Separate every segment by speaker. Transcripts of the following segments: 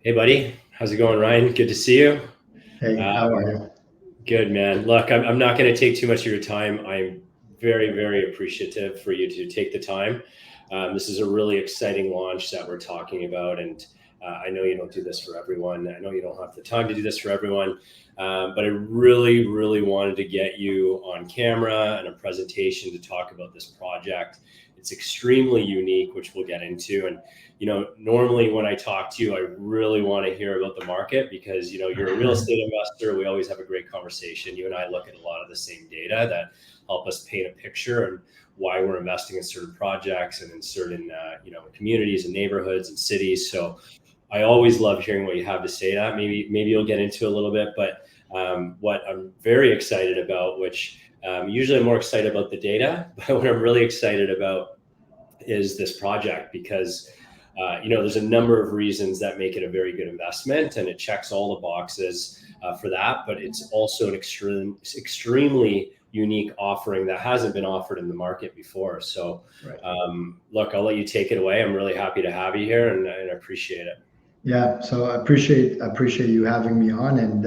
Speaker 1: Hey, buddy. How's it going, Ryan? Good to see you.
Speaker 2: Hey, how are you?
Speaker 1: Good, man. Look, I'm not going to take too much of your time. I'm very, very appreciative for you to take the time. This is a really exciting launch that we're talking about. And I know you don't do this for everyone. I know you don't have the time to do this for everyone. But I really, really wanted to get you on camera and a presentation to talk about this project. It's extremely unique, which we'll get into. And normally when I talk to you, I really want to hear about the market because, you're a real estate investor. We always have a great conversation. You and I look at a lot of the same data that help us paint a picture and why we're investing in certain projects and in certain, communities and neighborhoods and cities. So I always love hearing what you have to say. That maybe you'll get into a little bit, but what I'm very excited about, which usually I'm more excited about the data, but what I'm really excited about is this project because there's a number of reasons that make it a very good investment, and it checks all the boxes for that. But it's also an extremely unique offering that hasn't been offered in the market before. So,
Speaker 2: Right.
Speaker 1: Look, I'll let you take it away. I'm really happy to have you here, and I appreciate it.
Speaker 2: Yeah, so I appreciate you having me on, and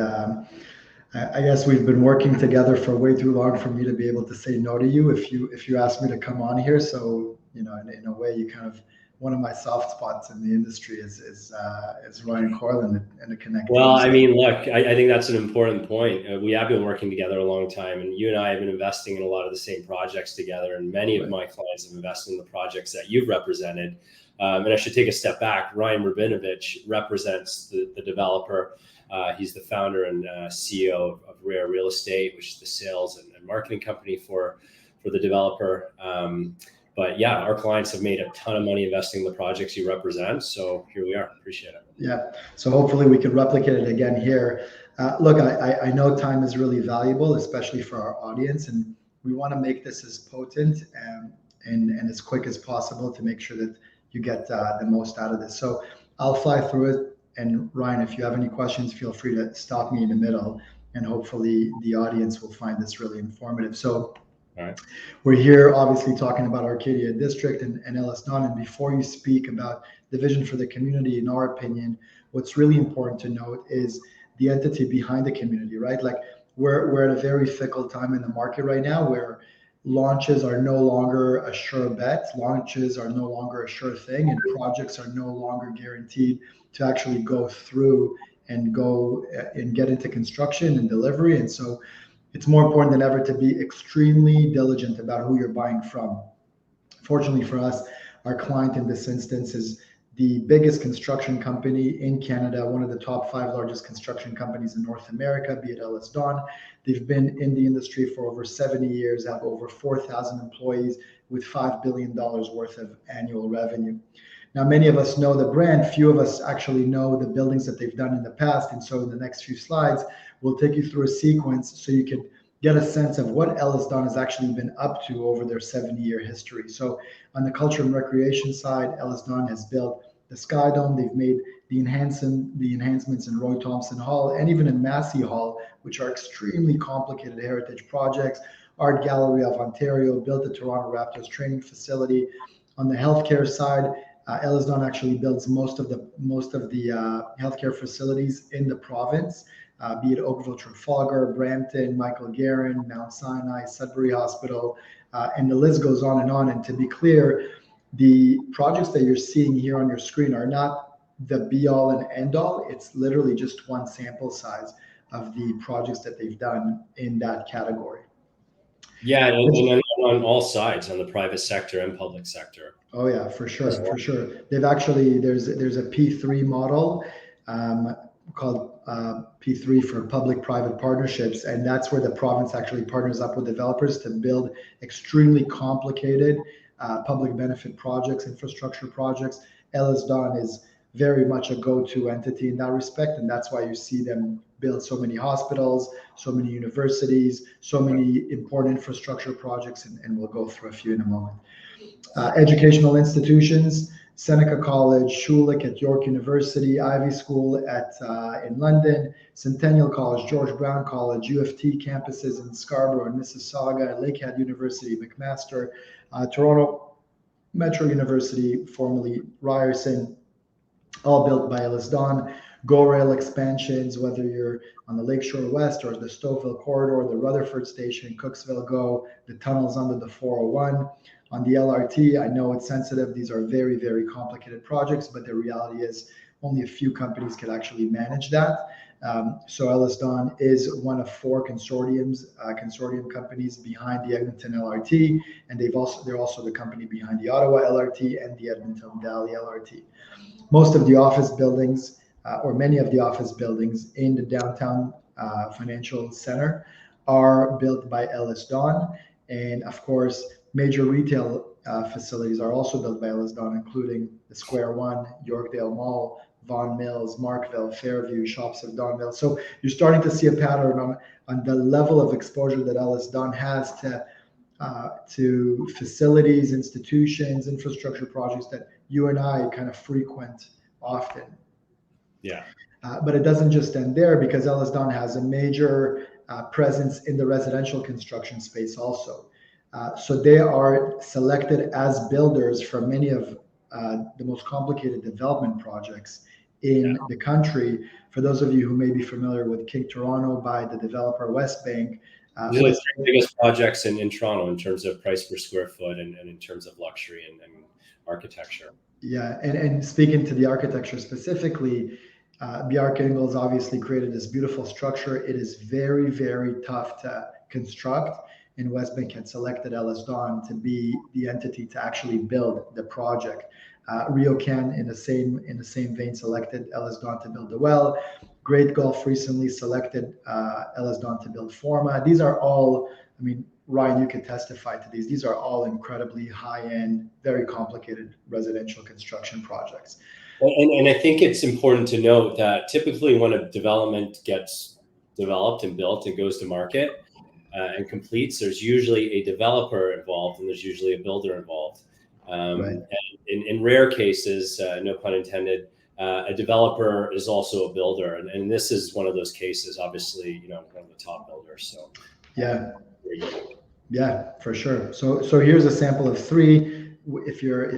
Speaker 2: I guess we've been working together for way too long for me to be able to say no to you if you asked me to come on here. So in a way, you kind of one of my soft spots in the industry is Ryan Coyle and the Connect
Speaker 1: Well,
Speaker 2: team.
Speaker 1: I
Speaker 2: So
Speaker 1: mean, look, I think that's an important point. We have been working together a long time, and you and I have been investing in a lot of the same projects together. And many of
Speaker 2: right.
Speaker 1: my clients have invested in the projects that you've represented. And I should take a step back. Ryan Rabinovich represents the developer. He's the founder and CEO of Rare Real Estate, which is the sales and marketing company for the developer. But yeah, our clients have made a ton of money investing in the projects you represent. So here we are. Appreciate it.
Speaker 2: Yeah. So hopefully we can replicate it again here. Look, I know time is really valuable, especially for our audience, and we want to make this as potent and as quick as possible to make sure that you get the most out of this. So I'll fly through it. And Ryan, if you have any questions, feel free to stop me in the middle, and hopefully the audience will find this really informative. So
Speaker 1: All right.
Speaker 2: we're here obviously talking about Arcadia District and Ellis Don. And before you speak about the vision for the community, in our opinion, what's really important to note is the entity behind the community, right? Like we're at a very fickle time in the market right now where launches are no longer a sure bet, launches are no longer a sure thing, and projects are no longer guaranteed to actually go through and go and get into construction and delivery. And so it's more important than ever to be extremely diligent about who you're buying from. Fortunately for us, our client in this instance is the biggest construction company in Canada, one of the top 5 largest construction companies in North America, be it Ellis Don. They've been in the industry for over 70 years, have over 4,000 employees with $5 billion worth of annual revenue. Now, many of us know the brand, few of us actually know the buildings that they've done in the past. And so in the next few slides, we'll take you through a sequence so you can get a sense of what Ellis Don has actually been up to over their 70-year history. So on the culture and recreation side, Ellis Don has built the Sky Dome. They've made the enhancements in Roy Thompson Hall and even in Massey Hall, which are extremely complicated heritage projects. Art Gallery of Ontario built the Toronto Raptors training facility. On the healthcare side, Ellis Don actually builds most of the healthcare facilities in the province, be it Oakville, Trafalgar, Brampton, Michael Garron, Mount Sinai, Sudbury Hospital, and the list goes on and on. And to be clear, the projects that you're seeing here on your screen are not the be all and end all. It's literally just one sample size of the projects that they've done in that category.
Speaker 1: Yeah, and on all sides, on the private sector and public sector.
Speaker 2: Oh yeah, for sure, for sure. They've actually there's a P3 model called P3 for public-private partnerships, and that's where the province actually partners up with developers to build extremely complicated public benefit projects, infrastructure projects. Ellis Don is very much a go-to entity in that respect, and that's why you see them build so many hospitals, so many universities, so many important infrastructure projects, and we'll go through a few in a moment. Educational institutions, Seneca College, Schulich at York University, Ivy School in London, Centennial College, George Brown College, U of T campuses in Scarborough and Mississauga, Lakehead University, McMaster, Toronto Metro University, formerly Ryerson, all built by Ellis Don. GO rail expansions, whether you're on the Lakeshore West or the Stouffville corridor, the Rutherford station, Cooksville GO, the tunnels under the 401. On the LRT, I know it's sensitive. These are very, very complicated projects, but the reality is only a few companies can actually manage that. So Ellis Don is one of four consortium companies behind the Eglinton LRT, and they're also the company behind the Ottawa LRT and the Edmonton Valley LRT. Most of the office buildings, or many of the office buildings in the downtown financial center, are built by Ellis Don, and of course, major retail facilities are also built by Ellis Don, including the Square One, Yorkdale Mall, Vaughan Mills, Markville, Fairview, Shops of Donville. So you're starting to see a pattern on the level of exposure that Ellis Don has to facilities, institutions, infrastructure projects that you and I kind of frequent often.
Speaker 1: Yeah.
Speaker 2: But it doesn't just end there, because Ellis Don has a major presence in the residential construction space also. So they are selected as builders for many of the most complicated development projects in the country. For those of you who may be familiar with King Toronto by the developer Westbank.
Speaker 1: These are the three biggest projects in Toronto in terms of price per square foot and in terms of luxury and architecture.
Speaker 2: Yeah, and speaking to the architecture specifically, Bjarke Ingels obviously created this beautiful structure. It is very, very tough to construct, and Westbank had selected Ellis Don to be the entity to actually build the project. RioCan, in the same vein, selected Ellis Don to build the well. Great Gulf recently selected Ellis Don to build Forma. These are all, I mean, Ryan, you can testify to these. These are all incredibly high-end, very complicated residential construction projects.
Speaker 1: And I think it's important to note that typically when a development gets developed and built and goes to market and completes, there's usually a developer involved and there's usually a builder involved.
Speaker 2: Right.
Speaker 1: And in rare cases, no pun intended, a developer is also a builder. And this is one of those cases, obviously, one of the top builders. So
Speaker 2: yeah. Yeah, for sure. So here's a sample of three. If your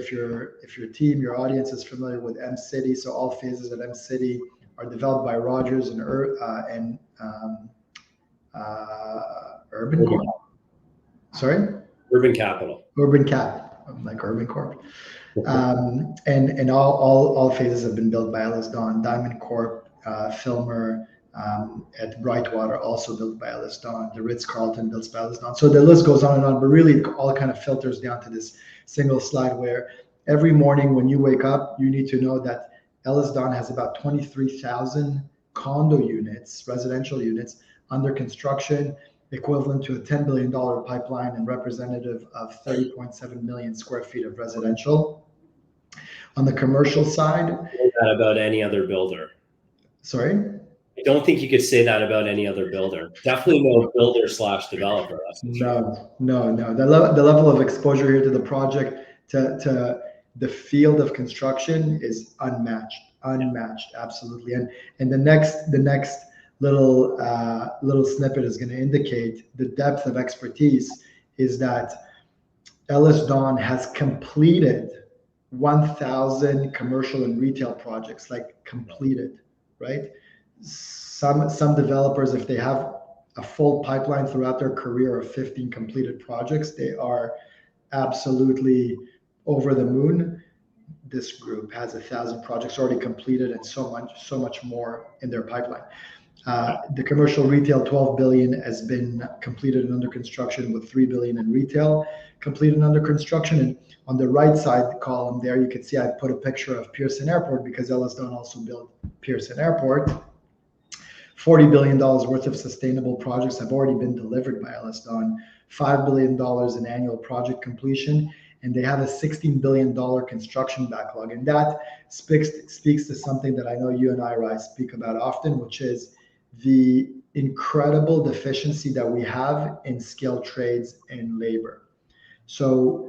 Speaker 2: team, your audience is familiar with M City, so all phases at M City are developed by Rogers and Urban Corp. Sorry?
Speaker 1: Urban Capital.
Speaker 2: Urban Cap, like Urban Corp. And all phases have been built by Ellis Don. Diamond Corp, Filmer, at Brightwater, also built by Ellis Don. The Ritz-Carlton built by Ellis Don. So the list goes on and on, but really it all kind of filters down to this single slide where every morning when you wake up, you need to know that Ellis Don has about 23,000 condo units, residential units, under construction, equivalent to a $10 billion pipeline and representative of 30.7 million square feet of residential. On the commercial side,
Speaker 1: that about any other builder.
Speaker 2: Sorry?
Speaker 1: I don't think you could say that about any other builder. Definitely no builder/developer.
Speaker 2: No. The level of exposure here to the project, to the field of construction is unmatched, absolutely. And the next little snippet is going to indicate the depth of expertise is that Ellis Don has completed 1,000 commercial and retail projects, like completed, right? Some developers, if they have a full pipeline throughout their career of 15 completed projects, they are absolutely over the moon. This group has 1,000 projects already completed and so much more in their pipeline. The commercial retail, 12 billion has been completed and under construction, with 3 billion in retail completed and under construction. And on the right side column there, you can see I put a picture of Pearson Airport, because Ellis Don also built Pearson Airport. $40 billion worth of sustainable projects have already been delivered by Ellis Don, $5 billion in annual project completion, and they have a $16 billion construction backlog. And that speaks to something that I know you and I, Rai, speak about often, which is the incredible deficiency that we have in skilled trades and labor. So,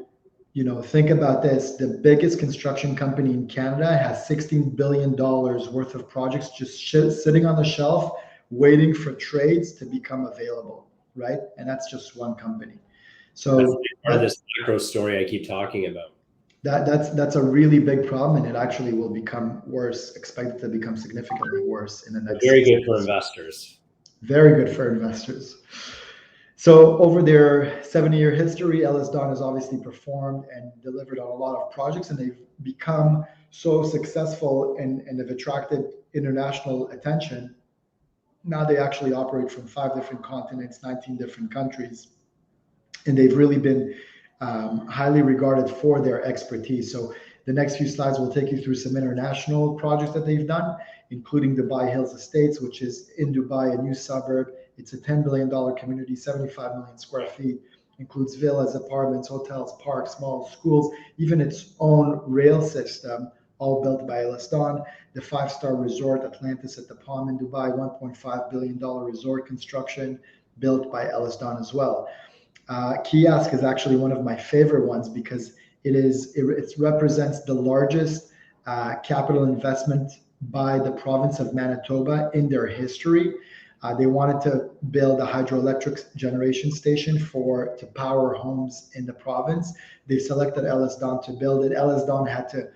Speaker 2: think about this. The biggest construction company in Canada has $16 billion worth of projects just sitting on the shelf, waiting for trades to become available, right? And that's just one company. So
Speaker 1: that's part of this macro story I keep talking about.
Speaker 2: That's a really big problem, and it actually will become worse, expected to become significantly worse in the next
Speaker 1: Very
Speaker 2: 6
Speaker 1: good for
Speaker 2: months.
Speaker 1: investors.
Speaker 2: Very good for investors. So over their 70-year history, Ellis Don has obviously performed and delivered on a lot of projects, and they've become so successful and have attracted international attention. Now they actually operate from 5 different continents, 19 different countries, and they've really been highly regarded for their expertise. So the next few slides will take you through some international projects that they've done, including Dubai Hills Estates, which is in Dubai, a new suburb. It's a $10 billion community, 75 million square feet, includes villas, apartments, hotels, parks, malls, schools, even its own rail system, all built by Ellis Don. The 5-star resort, Atlantis at the Palm in Dubai, $1.5 billion resort construction, built by Ellis Don as well. Kiosk is actually one of my favorite ones because it represents the largest capital investment by the province of Manitoba in their history. They wanted to build a hydroelectric generation station to power homes in the province. They selected Ellis Don to build it. Ellis Don had to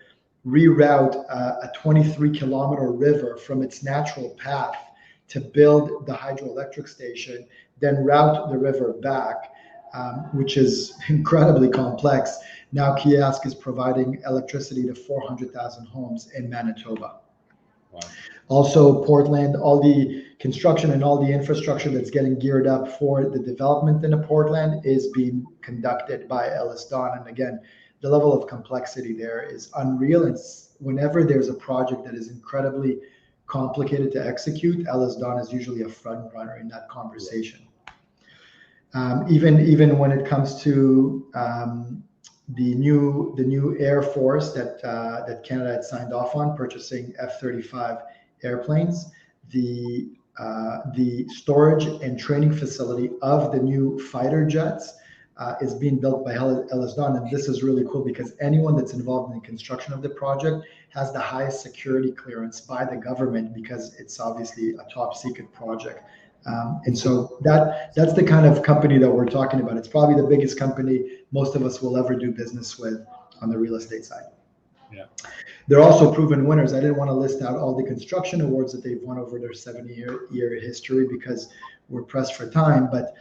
Speaker 2: reroute a 23-kilometer river from its natural path to build the hydroelectric station, then route the river back, which is incredibly complex. Now Kiosk is providing electricity to 400,000 homes in Manitoba. Wow. Also, Portland, all the construction and all the infrastructure that's getting geared up for the development in Portland is being conducted by Ellis Don. And again, the level of complexity there is unreal. And whenever there's a project that is incredibly complicated to execute, Ellis Don is usually a front runner in that conversation. Even when it comes to the new Air Force that Canada had signed off on, purchasing F-35 airplanes, the storage and training facility of the new fighter jets is being built by Ellis Don. And this is really cool because anyone that's involved in the construction of the project has the highest security clearance by the government because it's obviously a top secret project. And so that's the kind of company that we're talking about. It's probably the biggest company most of us will ever do business with on the real estate side.
Speaker 1: Yeah.
Speaker 2: They're also proven winners. I didn't want to list out all the construction awards that they've won over their 70-year history because we're pressed for time, but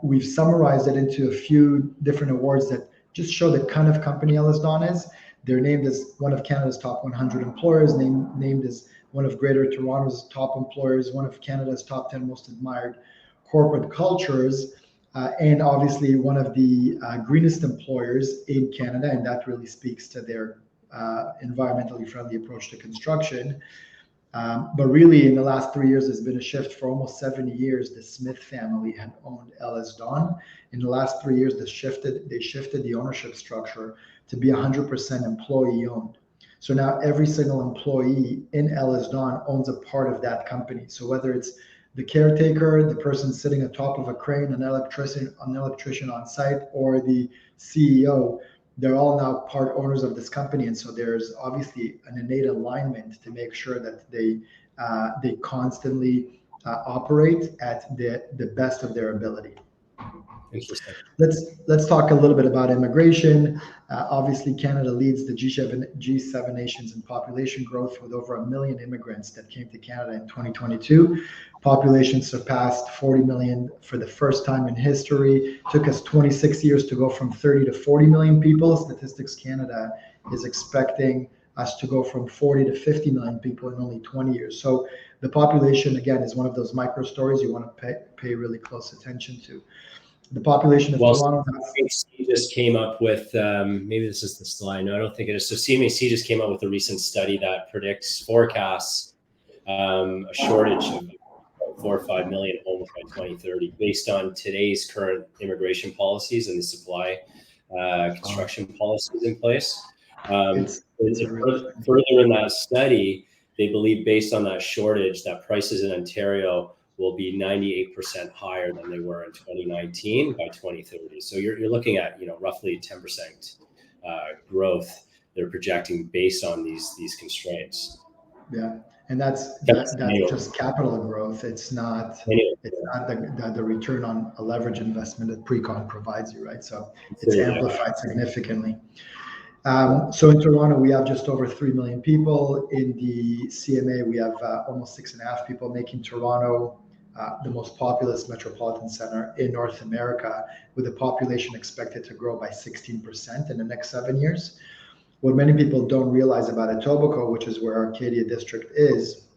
Speaker 2: we've summarized it into a few different awards that just show the kind of company Ellis Don is. They're named as one of Canada's top 100 employers, named as one of Greater Toronto's top employers, one of Canada's top 10 most admired corporate cultures, and obviously one of the greenest employers in Canada, and that really speaks to their environmentally friendly approach to construction. But really, in the last 3 years, there's been a shift. For almost 70 years, the Smith family had owned Ellis Don. In the last 3 years, they shifted the ownership structure to be 100% employee-owned. So now every single employee in Ellis Don owns a part of that company. So whether it's the caretaker, the person sitting atop of a crane, an electrician on site, or the CEO, they're all now part owners of this company. And so there's obviously an innate alignment to make sure that they constantly operate at the best of their ability.
Speaker 1: Interesting.
Speaker 2: Let's talk a little bit about immigration. Obviously, Canada leads the G7 nations in population growth with over 1 million immigrants that came to Canada in 2022. Population surpassed 40 million for the first time in history. It took us 26 years to go from 30 to 40 million people. Statistics Canada is expecting us to go from 40 to 50 million people in only 20 years. So the population, again, is one of those micro stories you want to pay really close attention to. The population of Toronto.
Speaker 1: CMHC just came up with, maybe this is the slide. No, I don't think it is. So CMHC just came out with a recent study that forecasts a shortage of 4 or 5 million homes by 2030 based on today's current immigration policies and the supply construction policies in place. Further in that study, they believe based on that shortage that prices in Ontario will be 98% higher than they were in 2019 by 2030. So you're looking at roughly 10% growth they're projecting based on these constraints.
Speaker 2: Yeah, and that's just capital growth. It's not the return on a leverage investment that Precon provides you, right? So it's amplified significantly. So in Toronto, we have just over 3 million people. In the CMA, we have almost 6.5 people, making Toronto the most populous metropolitan center in North America, with a population expected to grow by 16% in the next 7 years. What many people don't realize about Etobicoke, which is where Arcadia district is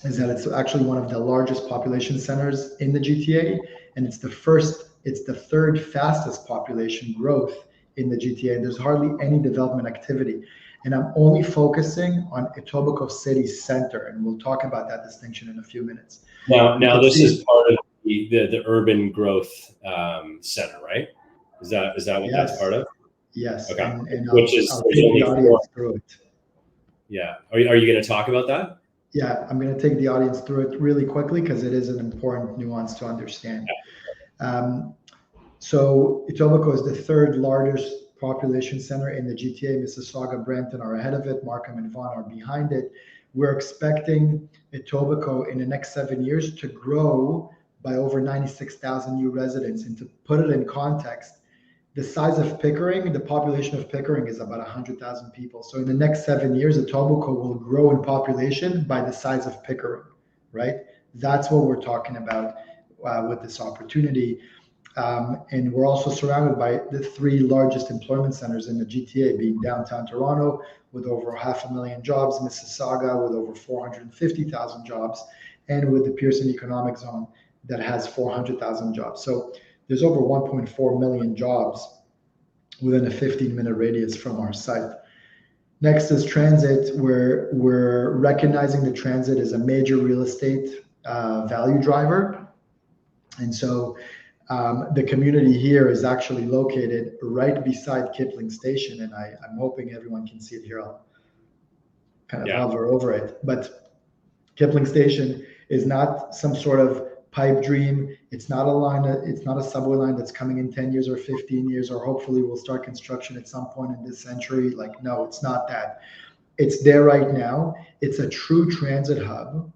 Speaker 2: that it's actually one of the largest population centers in the GTA, and it's the third fastest population growth in the GTA, and there's hardly any development activity. And I'm only focusing on Etobicoke City Center, and we'll talk about that distinction in a few minutes.
Speaker 1: Now this is part of the urban growth center, right? Is that what
Speaker 2: Yes.
Speaker 1: that's part of?
Speaker 2: Yes.
Speaker 1: Okay.
Speaker 2: And
Speaker 1: Which is
Speaker 2: I'll take the audience through it.
Speaker 1: Yeah. Are you going to talk about that?
Speaker 2: Yeah, I'm going to take the audience through it really quickly because it is an important nuance to understand. So Etobicoke is the third largest population center in the GTA. Mississauga, Brampton are ahead of it. Markham and Vaughan are behind it. We're expecting Etobicoke in the next 7 years to grow by over 96,000 new residents. And to put it in context, the size of Pickering, the population of Pickering is about 100,000 people. So in the next 7 years, Etobicoke will grow in population by the size of Pickering, right? That's what we're talking about with this opportunity. And we're also surrounded by the three largest employment centers in the GTA, being downtown Toronto with over 500,000 jobs, Mississauga with over 450,000 jobs, and with the Pearson Economic Zone that has 400,000 jobs. So there's over 1.4 million jobs within a 15-minute radius from our site. Next is transit, where we're recognizing the transit as a major real estate value driver. And so the community here is actually located right beside Kipling Station, and I'm hoping everyone can see it here. I'll kind of hover over it. But Kipling Station is not some sort of pipe dream. It's not a line. It's not a subway line that's coming in 10 years or 15 years, or hopefully we'll start construction at some point in this century. Like, no, it's not that. It's there right now. It's a true transit hub,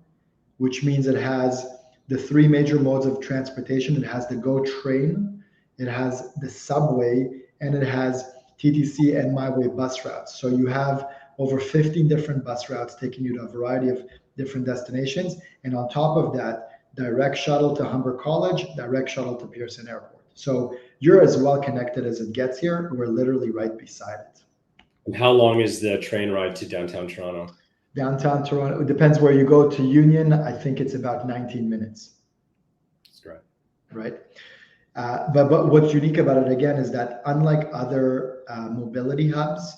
Speaker 2: which means it has the three major modes of transportation. It has the GO train, it has the subway, and it has TTC and MyWay bus routes. So you have over 15 different bus routes taking you to a variety of different destinations. And on top of that, direct shuttle to Humber College, direct shuttle to Pearson Airport. So you're as well connected as it gets here. We're literally right beside it.
Speaker 1: And how long is the train ride to downtown Toronto?
Speaker 2: Downtown Toronto, it depends where you go. To Union, I think it's about 19 minutes.
Speaker 1: That's great.
Speaker 2: Right. But what's unique about it, again, is that unlike other mobility hubs,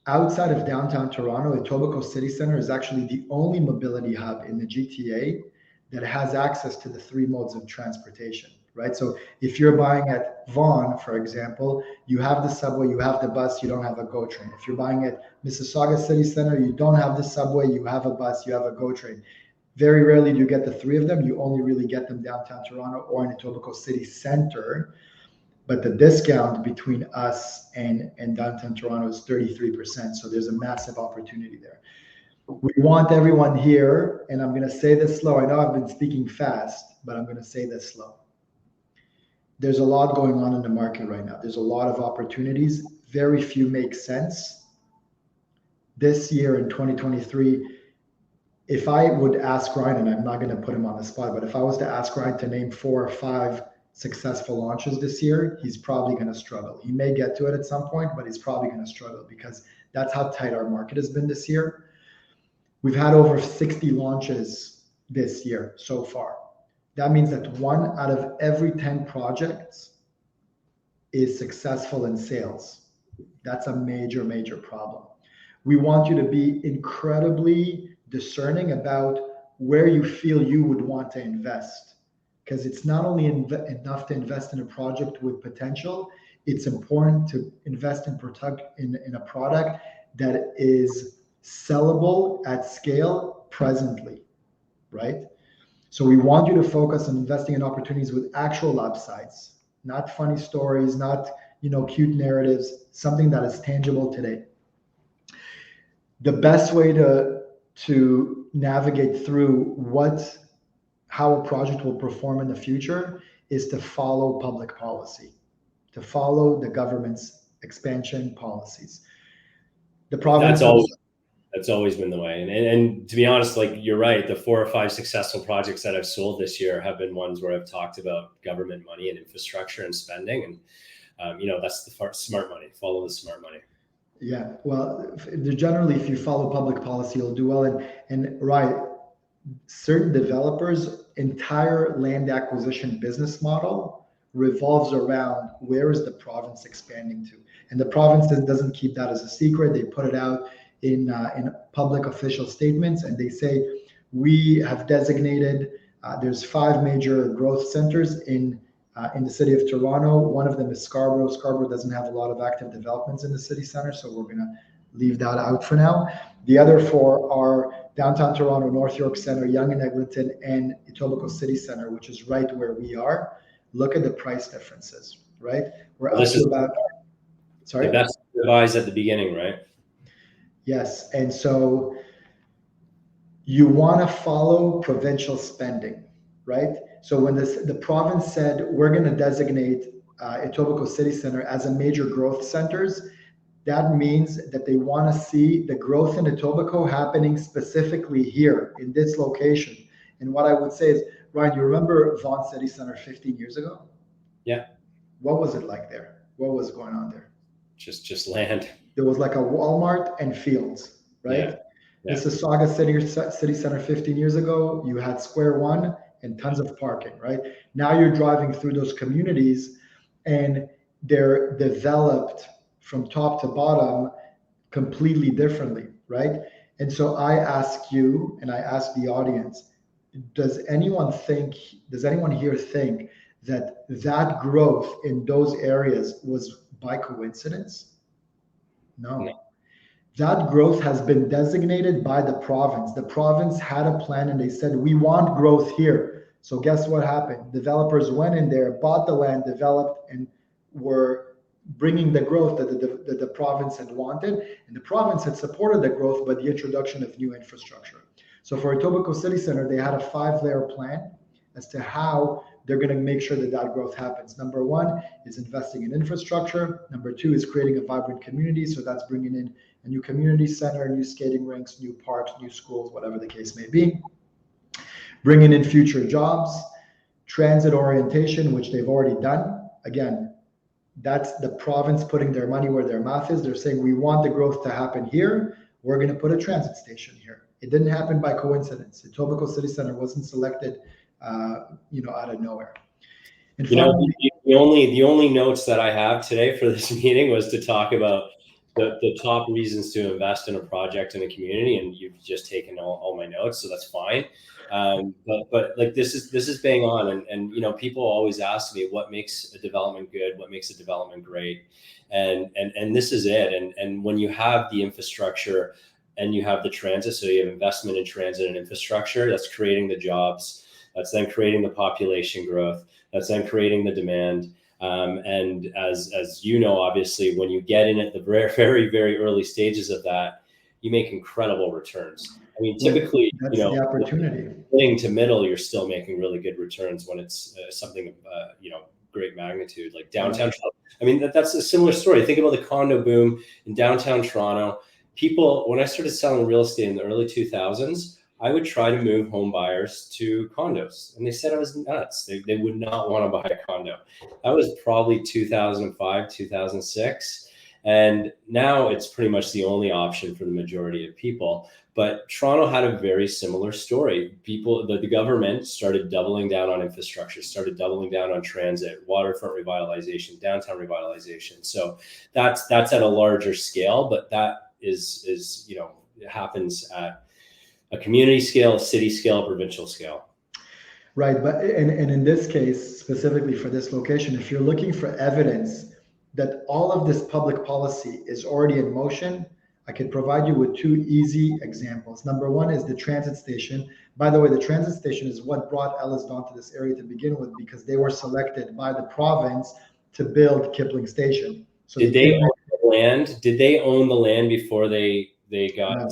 Speaker 2: outside of downtown Toronto, Etobicoke City Center is actually the only mobility hub in the GTA that has access to the three modes of transportation, right? So if you're buying at Vaughan, for example, you have the subway, you have the bus, you don't have a GO train. If you're buying at Mississauga City Center, you don't have the subway, you have a bus, you have a GO train. Very rarely do you get the three of them. You only really get them downtown Toronto or in Etobicoke City Center. But the discount between us and downtown Toronto is 33%. So there's a massive opportunity there. We want everyone here, and I'm going to say this slow. I know I've been speaking fast, but I'm going to say this slow. There's a lot going on in the market right now. There's a lot of opportunities. Very few make sense. This year in 2023, if I would ask Ryan, and I'm not going to put him on the spot, but if I was to ask Ryan to name 4 or 5 successful launches this year, he's probably going to struggle. He may get to it at some point, but he's probably going to struggle because that's how tight our market has been this year. We've had over 60 launches this year so far. That means that 1 out of every 10 projects is successful in sales. That's a major, major problem. We want you to be incredibly discerning about where you feel you would want to invest, because it's not only enough to invest in a project with potential, it's important to invest in a product that is sellable at scale presently, right? So we want you to focus on investing in opportunities with actual upsides, not funny stories, not cute narratives, something that is tangible today. The best way to navigate through how a project will perform in the future is to follow public policy, to follow the government's expansion policies. The province.
Speaker 1: That's always been the way. And to be honest, like you're right, the 4 or 5 successful projects that I've sold this year have been ones where I've talked about government money and infrastructure and spending. And, that's the smart money, follow the smart money.
Speaker 2: Yeah, well, generally, if you follow public policy, you'll do well. And right, certain developers' entire land acquisition business model revolves around where is the province expanding to, and the province doesn't keep that as a secret. They put it out in public official statements, and they say we have designated. There's 5 major growth centers in the city of Toronto. One of them is Scarborough. Scarborough doesn't have a lot of active developments in the city center, so we're going to leave that out for now. The other 4 are downtown Toronto, North York Centre, Yonge and Eglinton, and Etobicoke City Center, which is right where we are. Look at the price differences, right? We're up to about. Sorry.
Speaker 1: The best advice at the beginning, right?
Speaker 2: Yes, and so you want to follow provincial spending, right? So when the province said we're going to designate Etobicoke City Center as a major growth centers, that means that they want to see the growth in Etobicoke happening specifically here in this location. And what I would say is, Ryan, you remember Vaughan City Center 15 years ago?
Speaker 1: Yeah.
Speaker 2: What was it like there? What was going on there?
Speaker 1: Just land.
Speaker 2: There was like a Walmart and fields, right?
Speaker 1: Yeah.
Speaker 2: Mississauga City Center 15 years ago, you had Square One and tons of parking, right? Now you're driving through those communities and they're developed from top to bottom completely differently, right? And so I ask you, and I ask the audience, does anyone here think that growth in those areas was by coincidence? No. That growth has been designated by the province. The province had a plan and they said, we want growth here. So guess what happened? Developers went in there, bought the land, developed, and were bringing the growth that the province had wanted. And the province had supported the growth by the introduction of new infrastructure. So for Etobicoke City Center, they had a 5-layer plan as to how they're going to make sure that growth happens. Number 1 is investing in infrastructure. Number 2 is creating a vibrant community. So that's bringing in a new community center, new skating rinks, new parks, new schools, whatever the case may be. Bringing in future jobs, transit orientation, which they've already done. Again, that's the province putting their money where their mouth is. They're saying, we want the growth to happen here. We're going to put a transit station here. It didn't happen by coincidence. Etobicoke City Center wasn't selected, out of nowhere. And finally,
Speaker 1: the only notes that I have today for this meeting was to talk about the top reasons to invest in a project in a community, and you've just taken all my notes, so that's fine. But like this is bang on, and people always ask me what makes a development good, what makes a development great, and this is it. And when you have the infrastructure and you have the transit, so you have investment in transit and infrastructure, that's creating the jobs, that's then creating the population growth, that's then creating the demand. And as obviously, when you get in at the very, very, very early stages of that, you make incredible returns. I mean, typically,
Speaker 2: that's the opportunity.
Speaker 1: Beginning to middle, you're still making really good returns when it's something of great magnitude, like downtown Toronto. I mean, that's a similar story. Think about the condo boom in downtown Toronto. People, when I started selling real estate in the early 2000s, I would try to move home buyers to condos, and they said I was nuts. They would not want to buy a condo. That was probably 2005, 2006. And now it's pretty much the only option for the majority of people. But Toronto had a very similar story. The government started doubling down on infrastructure, started doubling down on transit, waterfront revitalization, downtown revitalization. So that's at a larger scale, but that is it happens at a community scale, a city scale, a provincial scale.
Speaker 2: Right, but and in this case, specifically for this location, if you're looking for evidence that all of this public policy is already in motion, I could provide you with 2 easy examples. Number 1 is the transit station. By the way, the transit station is what brought Ellis Don to this area to begin with, because they were selected by the province to build Kipling Station. So
Speaker 1: did they own the land? Did they own the land before they got?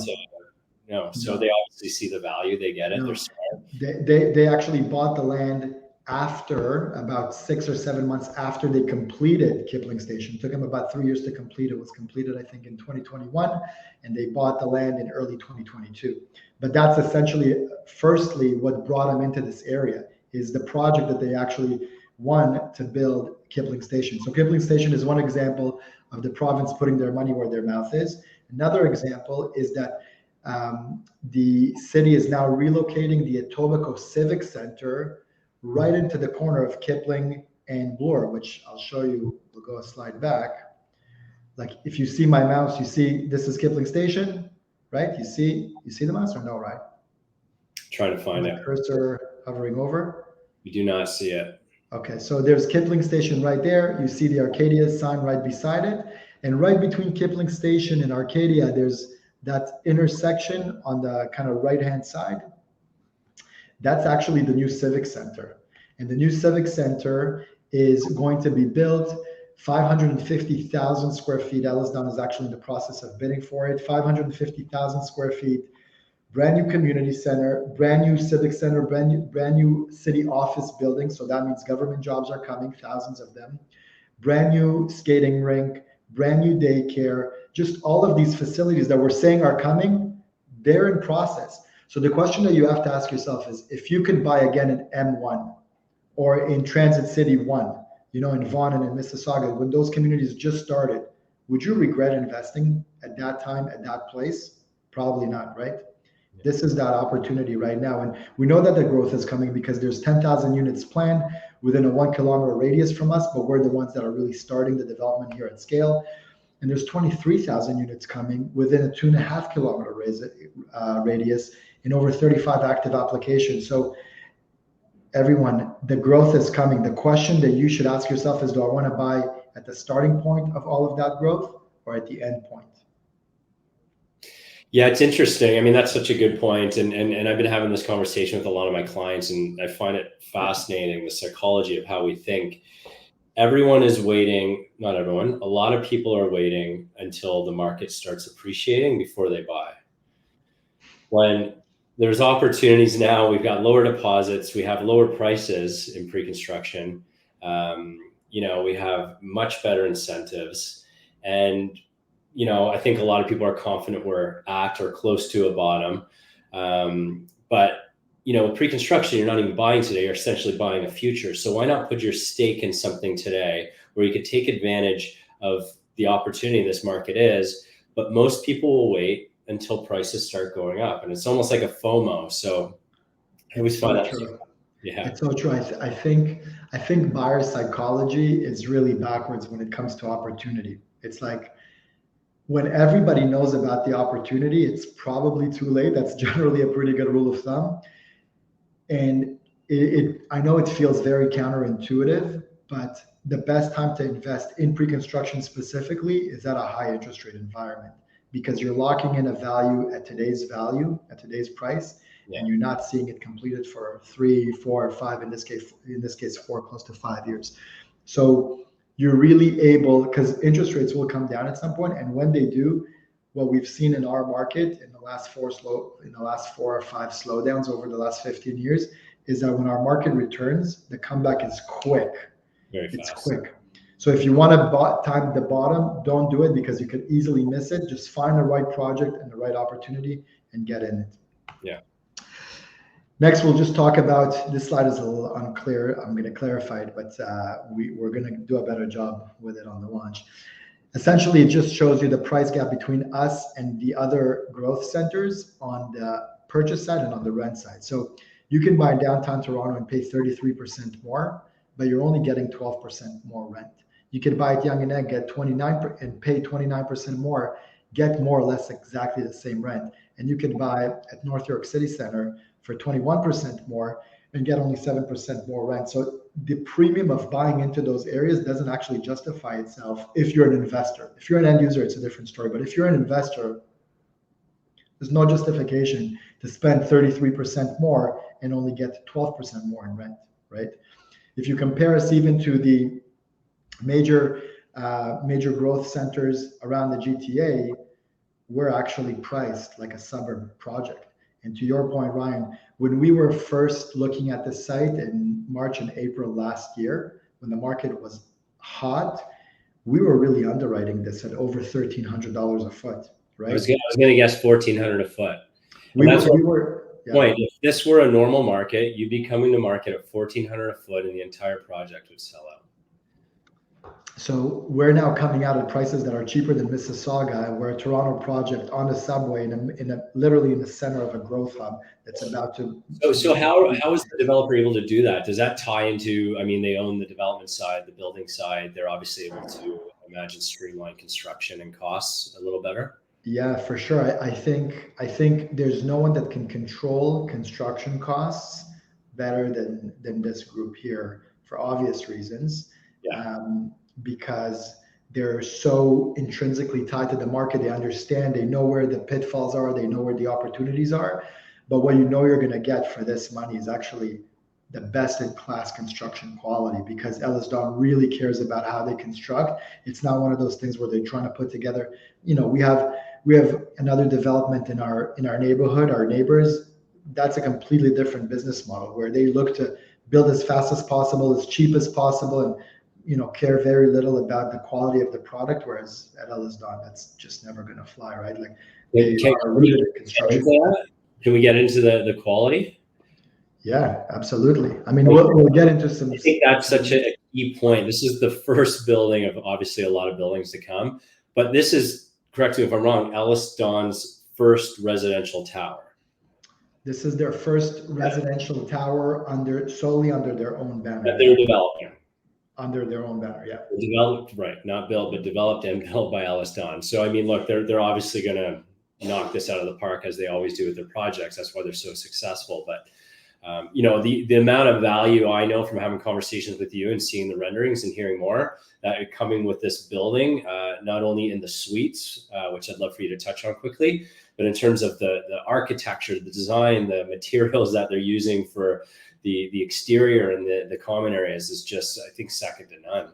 Speaker 1: No. So they obviously see the value. They get it.
Speaker 2: No.
Speaker 1: They're smart.
Speaker 2: They actually bought the land after about 6 or 7 months after they completed Kipling Station. It took them about 3 years to complete. It was completed, I think, in 2021, and they bought the land in early 2022. But that's essentially, firstly, what brought them into this area is the project that they actually won to build Kipling Station. So Kipling Station is one example of the province putting their money where their mouth is. Another example is that the city is now relocating the Etobicoke Civic Center right into the corner of Kipling and Bloor, which I'll show you. We'll go a slide back. Like if you see my mouse, you see this is Kipling Station, right? You see the mouse or no, right?
Speaker 1: Trying to find it.
Speaker 2: Cursor hovering over.
Speaker 1: We do not see it.
Speaker 2: Okay, so there's Kipling Station right there. You see the Arcadia sign right beside it. And right between Kipling Station and Arcadia, there's that intersection on the kind of right-hand side. That's actually the new Civic Center. And the new Civic Center is going to be built 550,000 square feet. Ellisdown is actually in the process of bidding for it. 550,000 square feet, brand new community center, brand new civic center, brand new city office building. So that means government jobs are coming, thousands of them. Brand new skating rink, brand new daycare, just all of these facilities that we're saying are coming, they're in process. So the question that you have to ask yourself is, if you could buy again an M1 or in Transit City 1, in Vaughan and in Mississauga, when those communities just started, would you regret investing at that time, at that place? Probably not, right? Yeah. This is that opportunity right now. And we know that the growth is coming because there's 10,000 units planned within a 1 kilometer radius from us, but we're the ones that are really starting the development here at scale. And there's 23,000 units coming within a 2.5 kilometer radius in over 35 active applications. So everyone, the growth is coming. The question that you should ask yourself is, do I want to buy at the starting point of all of that growth or at the end point?
Speaker 1: Yeah, it's interesting. I mean, that's such a good point. And I've been having this conversation with a lot of my clients, and I find it fascinating, the psychology of how we think. Everyone is waiting, not everyone, a lot of people are waiting until the market starts appreciating before they buy. When there's opportunities now, we've got lower deposits, we have lower prices in pre-construction, we have much better incentives. And, I think a lot of people are confident we're at or close to a bottom. But pre-construction, you're not even buying today, you're essentially buying a future. So why not put your stake in something today where you could take advantage of the opportunity this market is, but most people will wait until prices start going up. And it's almost like a FOMO. So I always find that
Speaker 2: true.
Speaker 1: Yeah.
Speaker 2: It's so true. I think buyer psychology is really backwards when it comes to opportunity. It's like when everybody knows about the opportunity, it's probably too late. That's generally a pretty good rule of thumb. And I know it feels very counterintuitive, but the best time to invest in pre-construction specifically is at a high interest rate environment, because you're locking in a value, at today's price, yeah, and you're not seeing it completed for 3, 4, 5, in this case 4, close to 5 years. So you're really able, because interest rates will come down at some point, and when they do, what we've seen in our market in the last 4 or 5 slowdowns over the last 15 years is that when our market returns, the comeback is quick.
Speaker 1: Very fast.
Speaker 2: It's quick. So if you want to time the bottom, don't do it, because you could easily miss it. Just find the right project and the right opportunity and get in it.
Speaker 1: Yeah.
Speaker 2: Next, we'll just talk about, this slide is a little unclear. I'm going to clarify it, but we're going to do a better job with it on the launch. Essentially, it just shows you the price gap between us and the other growth centers on the purchase side and on the rent side. So you can buy downtown Toronto and pay 33% more, but you're only getting 12% more rent. You can buy at Yonge and Egg, get 29 and pay 29% more, get more or less exactly the same rent. And you can buy at North York City Center for 21% more and get only 7% more rent. So the premium of buying into those areas doesn't actually justify itself if you're an investor. If you're an end user, it's a different story. But if you're an investor, there's no justification to spend 33% more and only get 12% more in rent, right? If you compare us even to the major growth centers around the GTA, we're actually priced like a suburb project. And to your point, Ryan, when we were first looking at the site in March and April last year, when the market was hot, we were really underwriting this at over $1,300 a foot, right?
Speaker 1: I was going to guess 1,400 a foot.
Speaker 2: We were. Yeah.
Speaker 1: Point. If this were a normal market, you'd be coming to market at 1,400 a foot, and the entire project would sell out.
Speaker 2: So we're now coming out at prices that are cheaper than Mississauga. We're a Toronto project on the subway literally in the center of a growth hub that's about to.
Speaker 1: So how is the developer able to do that? Does that tie into? I mean, they own the development side, the building side. They're obviously able to, imagine, streamline construction and costs a little better.
Speaker 2: Yeah, for sure. I think there's no one that can control construction costs better than this group here, for obvious reasons.
Speaker 1: Yeah.
Speaker 2: Because they're so intrinsically tied to the market. They understand, they know where the pitfalls are, they know where the opportunities are. But what you know you're going to get for this money is actually the best in class construction quality, because Ellis Don really cares about how they construct. It's not one of those things where they're trying to put together, we have another development in our neighborhood, our neighbors. That's a completely different business model where they look to build as fast as possible, as cheap as possible, and care very little about the quality of the product, whereas at Ellis Don, that's just never going to fly, right? Like,
Speaker 1: can we get into the quality?
Speaker 2: Yeah, absolutely. I mean, we'll get into some.
Speaker 1: I think that's such a key point. This is the first building of obviously a lot of buildings to come, but this is, correct me if I'm wrong, Ellis Don's first residential tower.
Speaker 2: This is their first residential tower solely under their own banner.
Speaker 1: That they're developing.
Speaker 2: Under their own banner, yeah.
Speaker 1: Developed, right? Not built, but developed and built by Ellis Don. So I mean, look, they're obviously going to knock this out of the park, as they always do with their projects. That's why they're so successful. But the amount of value I know from having conversations with you and seeing the renderings and hearing more that are coming with this building, not only in the suites, which I'd love for you to touch on quickly, but in terms of the architecture, the design, the materials that they're using for the exterior and the common areas is just, I think, second to none.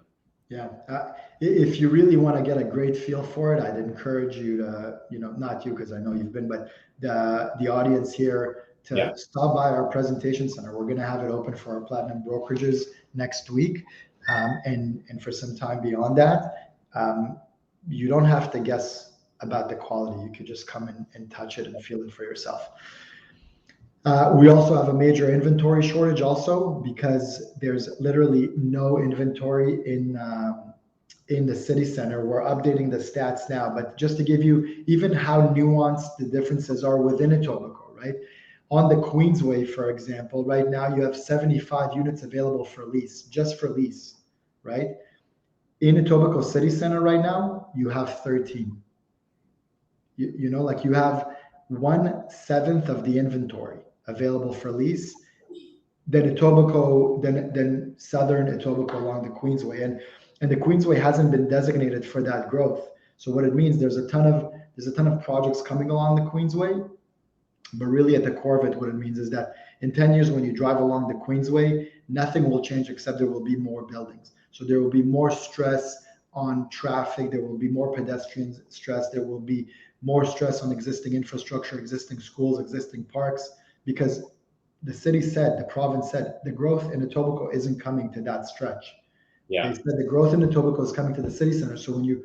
Speaker 2: Yeah. If you really want to get a great feel for it, I'd encourage you to, not you, because I know you've been, but the audience here to stop by our presentation center. We're going to have it open for our platinum brokerages next week. And for some time beyond that, you don't have to guess about the quality. You could just come and touch it and feel it for yourself. We also have a major inventory shortage also, because there's literally no inventory in the city center. We're updating the stats now, but just to give you even how nuanced the differences are within Etobicoke, right? On the Queensway, for example, right now you have 75 units available for lease, just for lease, right? In Etobicoke City Center right now, you have 13. You have 1/7 of the inventory available for lease than southern Etobicoke along the Queensway, and the Queensway hasn't been designated for that growth. So what it means, there's a ton of projects coming along the Queensway, but really at the core of it, what it means is that in 10 years, when you drive along the Queensway, nothing will change except there will be more buildings. So there will be more stress on traffic, there will be more pedestrian stress, there will be more stress on existing infrastructure, existing schools, existing parks, because the province said, the growth in Etobicoke isn't coming to that stretch.
Speaker 1: Yeah.
Speaker 2: They said the growth in Etobicoke is coming to the city center. So when you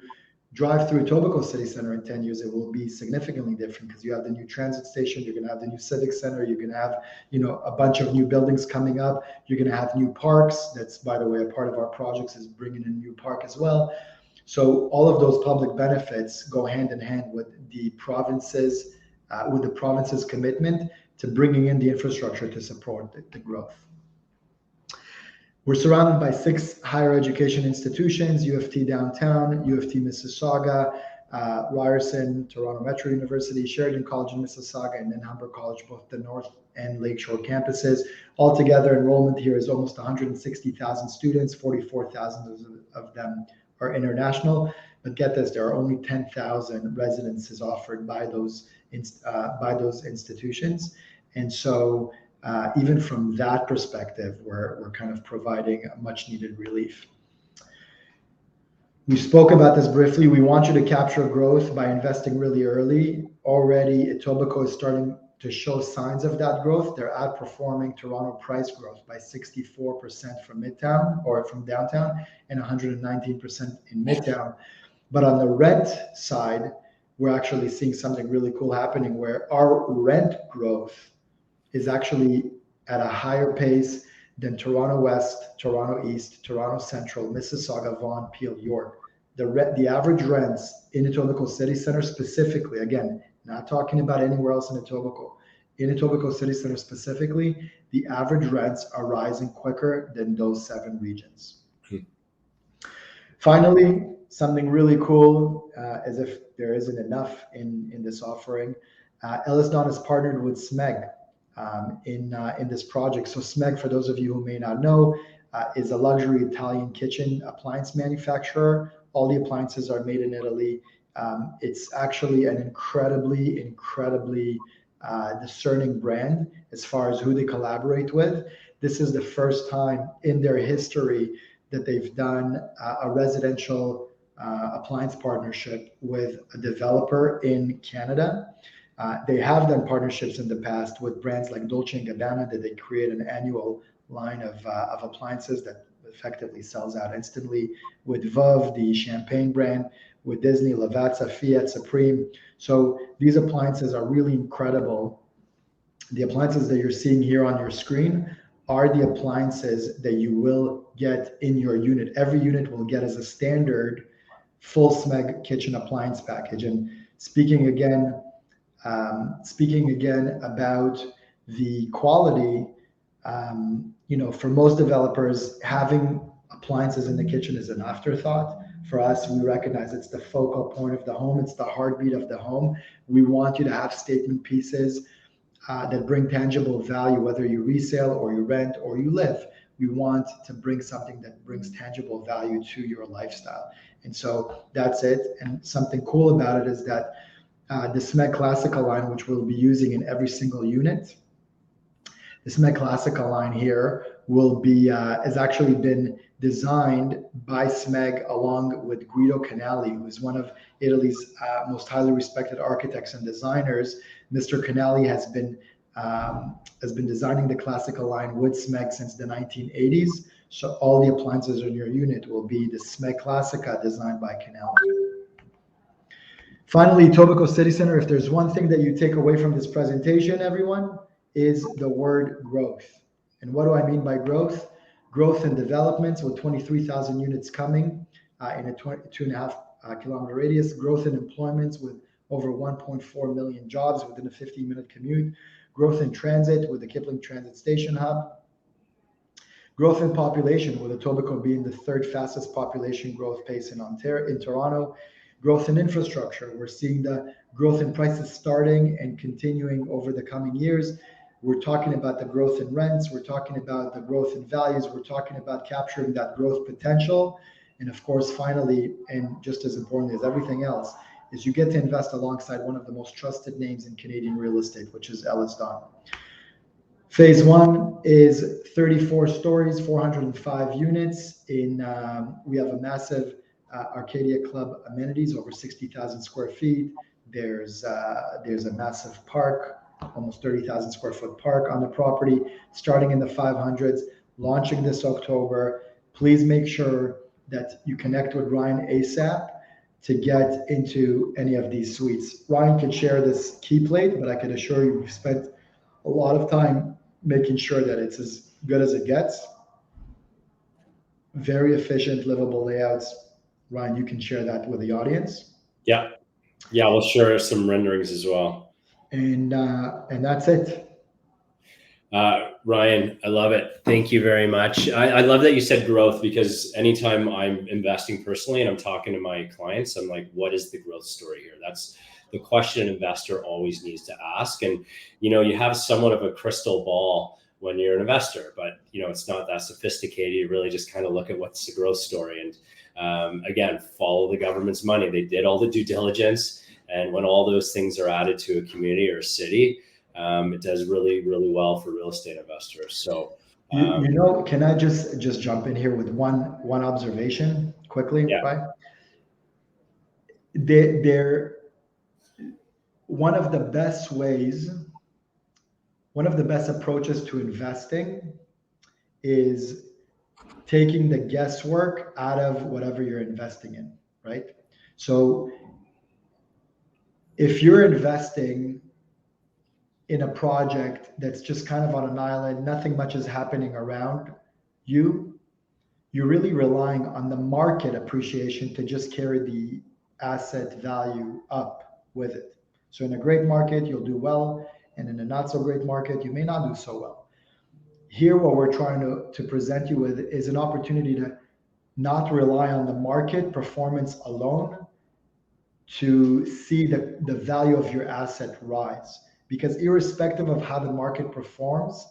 Speaker 2: drive through Etobicoke City Center in 10 years, it will be significantly different, because you have the new transit station, you're going to have the new civic center, you're going to have, a bunch of new buildings coming up, you're going to have new parks. That's, by the way, a part of our projects is bringing in a new park as well. So all of those public benefits go hand in hand with the province's commitment to bringing in the infrastructure to support the growth. We're surrounded by 6 higher education institutions: U of T downtown, U of T Mississauga, Ryerson, Toronto Metro University, Sheridan College in Mississauga, and then Humber College, both the North and Lakeshore campuses. Altogether, enrollment here is almost 160,000 students, 44,000 of them are international. But get this, there are only 10,000 residences offered by those institutions. And so even from that perspective, we're kind of providing a much needed relief. We spoke about this briefly. We want you to capture growth by investing really early. Already, Etobicoke is starting to show signs of that growth, they're outperforming Toronto price growth by 64% from Midtown or from downtown and 119% in Midtown. But on the rent side, we're actually seeing something really cool happening where our rent growth is actually at a higher pace than Toronto West, Toronto East, Toronto Central, Mississauga, Vaughan, Peel, York. The average rents in Etobicoke City Center specifically, again, not talking about anywhere else in Etobicoke, in Etobicoke City Center specifically, the average rents are rising quicker than those 7 regions. Finally, something really cool, as if there isn't enough in this offering, Ellis Don has partnered with SMEG in this project. So SMEG, for those of you who may not know, is a luxury Italian kitchen appliance manufacturer. All the appliances are made in Italy. It's actually an incredibly discerning brand as far as who they collaborate with. This is the first time in their history that they've done a residential appliance partnership with a developer in Canada. They have done partnerships in the past with brands like Dolce & Gabbana, that they create an annual line of appliances that effectively sells out instantly, with Veuve, the champagne brand, with Disney, Lavazza, Fiat, Supreme. So these appliances are really incredible. The appliances that you're seeing here on your screen are the appliances that you will get in your unit. Every unit will get as a standard full SMEG kitchen appliance package. And speaking again about the quality, for most developers, having appliances in the kitchen is an afterthought. For us, we recognize it's the focal point of the home. It's the heartbeat of the home. We want you to have statement pieces that bring tangible value, whether you resale or you rent or you live. We want to bring something that brings tangible value to your lifestyle. And so that's it. And something cool about it is that the SMEG Classica line, which we'll be using in every single unit, the SMEG Classica line here has actually been designed by SMEG along with Guido Canali, who is one of Italy's most highly respected architects and designers. Mr. Canali has been designing the Classica line with SMEG since the 1980s. So all the appliances in your unit will be the SMEG Classica designed by Canali. Finally, Etobicoke City Center, if there's one thing that you take away from this presentation, everyone, is the word growth. And what do I mean by growth? Growth in developments with 23,000 units coming in a 2.5 kilometer radius. Growth in employments with over 1.4 million jobs within a 15-minute commute. Growth in transit with the Kipling Transit Station Hub. Growth in population, with Etobicoke being the 3rd fastest population growth pace in Toronto. Growth in infrastructure. We're seeing the growth in prices starting and continuing over the coming years. We're talking about the growth in rents. We're talking about the growth in values. We're talking about capturing that growth potential. And of course, finally, and just as importantly as everything else, is you get to invest alongside one of the most trusted names in Canadian real estate, which is Ellis Don. Phase 1 is 34 stories, 405 units. We have a massive Arcadia Club amenities, over 60,000 square feet. There's a massive park, almost 30,000 square foot park on the property, starting in the 500s, launching this October. Please make sure that you connect with Ryan ASAP to get into any of these suites. Ryan could share this key plate, but I can assure you we've spent a lot of time making sure that it's as good as it gets. Very efficient, livable layouts. Ryan, you can share that with the audience.
Speaker 1: Yeah, we'll share some renderings as well.
Speaker 2: And that's it.
Speaker 1: Ryan, I love it. Thank you very much. I love that you said growth, because anytime I'm investing personally and I'm talking to my clients, I'm like, what is the growth story here? That's the question an investor always needs to ask. And, you have somewhat of a crystal ball when you're an investor, but, it's not that sophisticated. You really just kind of look at what's the growth story. And again, follow the government's money. They did all the due diligence. And when all those things are added to a community or a city, it does really, really well for real estate investors. So,
Speaker 2: can I just jump in here with one observation quickly?
Speaker 1: Yeah.
Speaker 2: Right? One of the best ways one of the best approaches to investing is taking the guesswork out of whatever you're investing in, right? So if you're investing in a project that's just kind of on an island, nothing much is happening around you, you're really relying on the market appreciation to just carry the asset value up with it. So in a great market, you'll do well, and in a not so great market, you may not do so well. Here, what we're trying to present you with is an opportunity to not rely on the market performance alone to see the value of your asset rise. Because irrespective of how the market performs,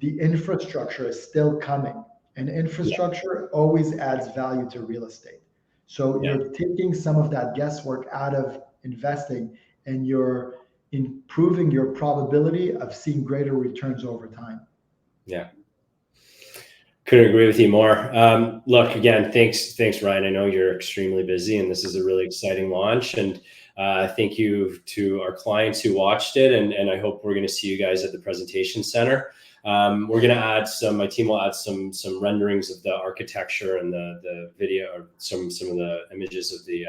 Speaker 2: the infrastructure is still coming, and infrastructure always adds value to real estate. So
Speaker 1: Yeah.
Speaker 2: you're taking some of that guesswork out of investing, and you're improving your probability of seeing greater returns over time.
Speaker 1: Yeah. Couldn't agree with you more. Look, again, thanks, Ryan. I know you're extremely busy, and this is a really exciting launch. And thank you to our clients who watched it, and I hope we're going to see you guys at the presentation center. We're going to add my team will add some renderings of the architecture and the video, or some of the images of the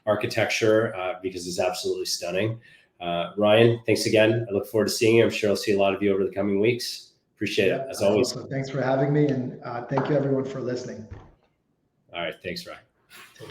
Speaker 1: architecture because it's absolutely stunning. Ryan, thanks again. I look forward to seeing you. I'm sure I'll see a lot of you over the coming weeks. Appreciate it, as always.
Speaker 2: So thanks for having me, and thank you everyone for listening.
Speaker 1: All right, thanks, Ryan.